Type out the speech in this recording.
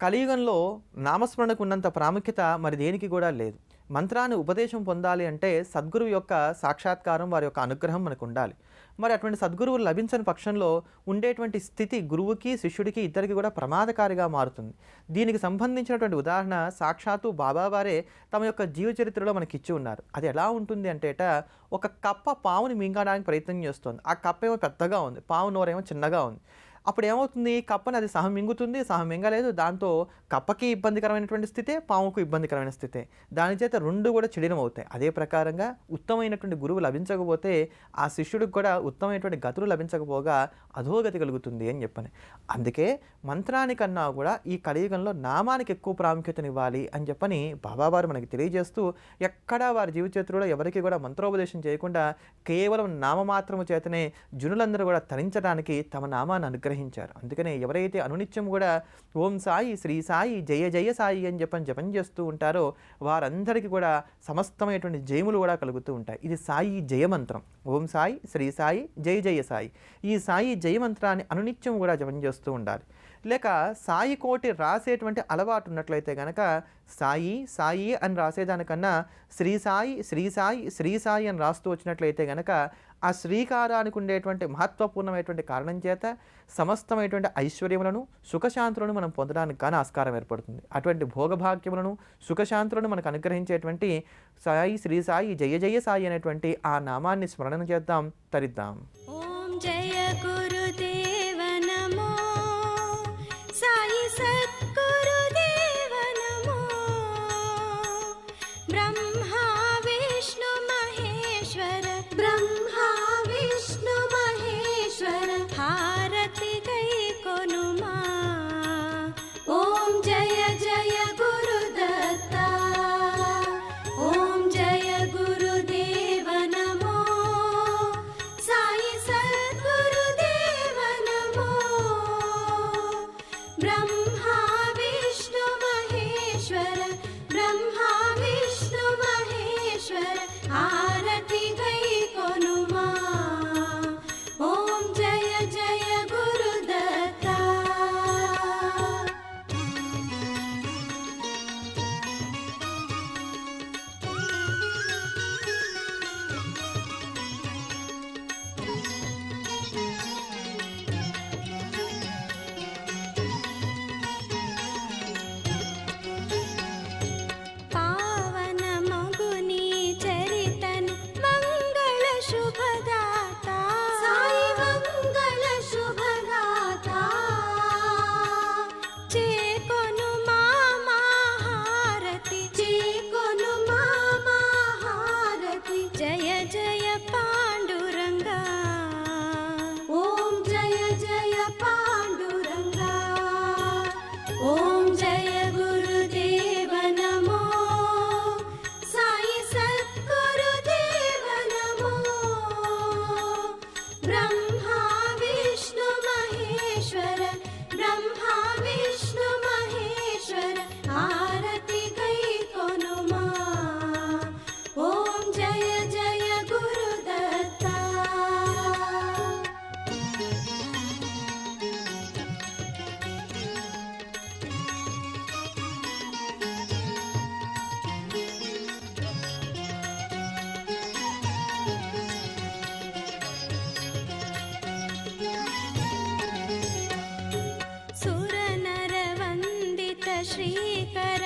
కలియుగంలో నామస్మరణకు ఉన్నంత ప్రాముఖ్యత మరి దేనికి కూడా లేదు. మంత్రాన్ని ఉపదేశం పొందాలి అంటే సద్గురువు యొక్క సాక్షాత్కారం, వారి యొక్క అనుగ్రహం మనకు ఉండాలి. మరి అటువంటి సద్గురువులు లభించని పక్షంలో ఉండేటువంటి స్థితి గురువుకి, శిష్యుడికి ఇద్దరికి కూడా ప్రమాదకారిగా మారుతుంది. దీనికి సంబంధించినటువంటి ఉదాహరణ సాక్షాత్తు బాబావారే తమ యొక్క జీవ చరిత్రలో మనకి ఇచ్చి ఉన్నారు. అది ఎలా ఉంటుంది అంటేట, ఒక కప్ప పావుని మింగడానికి ప్రయత్నం చేస్తుంది. ఆ కప్ప ఏమో పెద్దగా ఉంది, పావు నోరేమో చిన్నగా ఉంది. అప్పుడు ఏమవుతుంది, కప్పని అది సహం మింగుతుంది, సహం మింగలేదు. దాంతో కప్పకి ఇబ్బందికరమైనటువంటి స్థితే, పాముకు ఇబ్బందికరమైన స్థితే. దాని చేత రెండు కూడా చెడినం అవుతాయి. అదే ప్రకారంగా ఉత్తమమైనటువంటి గురువు లభించకపోతే ఆ శిష్యుడికి కూడా ఉత్తమమైనటువంటి గతులు లభించకపోగా అధోగతి కలుగుతుంది అని చెప్పని. అందుకే మంత్రానికన్నా కూడా ఈ కలియుగంలో నామానికి ఎక్కువ ప్రాముఖ్యతనివ్వాలి అని చెప్పని బాబావారు మనకి తెలియజేస్తూ, ఎక్కడా వారి జీవితచరిత్రలో ఎవరికి కూడా మంత్రోపదేశం చేయకుండా కేవలం నామమాత్రము చేతనే జనులందరూ కూడా తరించడానికి తమ నామాన్ని అనుగ్రహించారు. అందుకనే ఎవరైతే అనునిత్యం కూడా ఓం సాయి, శ్రీ సాయి, జయ జయ సాయి అని జపం చేస్తూ ఉంటారో వారందరికీ కూడా సమస్తమైనటువంటి జయములు కూడా కలుగుతూ ఉంటాయి. ఇది సాయి జయమంత్రం. ఓం సాయి, శ్రీ సాయి, జయ జయ సాయి. ఈ సాయి జయమంత్రాన్ని అనునిత్యం కూడా జపం చేస్తూ ఉండాలి. లేక సాయి కోటి రాసేటువంటి అలవాటు ఉన్నట్లయితే కనుక సాయి సాయి అని రాసేదానికన్నా శ్రీ సాయి, శ్రీ సాయి, శ్రీ సాయి అని రాస్తూ వచ్చినట్లయితే కనుక ఆ శ్రీకారానికి ఉండేటువంటి మహత్వపూర్ణమైనటువంటి కారణం చేత సమస్తమైనటువంటి ఐశ్వర్యములను, సుఖశాంతులను మనం పొందడానికి కానీ ఆస్కారం ఏర్పడుతుంది. అటువంటి భోగభాగ్యములను, సుఖశాంతులను మనకు అనుగ్రహించేటువంటి సాయి, శ్రీ సాయి, జయ జయ సాయి అనేటువంటి ఆ నామాన్ని స్మరణ చేద్దాం, తరిద్దాం. ఓం జయ గురుదేవ నమో, సాయి సద్గురుదేవ నమో, బ్రహ్మా విష్ణు మహేశ్వర, బ్రహ్మా విష్ణు మహేశ్వర, హారతి గై కొనుమా. ఓం జయ జయ గురుదత్త, ఓం జయ గురుదేవ నమో, సాయి సద్గురుదేవ నమో, బ్రహ్మా విష్ణు మహేశ్వర, బ్రహ్మా విష్ణు మహేశ్వర, హారతి గై కొనుమా. ఓం జయ జయ గురుదత్త. పావన మగుని చరితను మంగళ శుభదాత, సాయి మంగళ శుభదాత, చేకొను మాహారతి, చేకొను మాహారతి, జయ జయ పాండురంగా. ఓం జయ జయ పాండురంగా. ఓం జయ గురుదేవ నమో, సాయి సద్గురుదేవ నమో, బ్రహ్మా విష్ణు మహేశ్వర, బ్రహ్మా విష్ణు మహేశ్వర, హారతి గై కొనుమా. ఓం జయ జయ గురుదత్త. సురనర వందిత శ్రీకర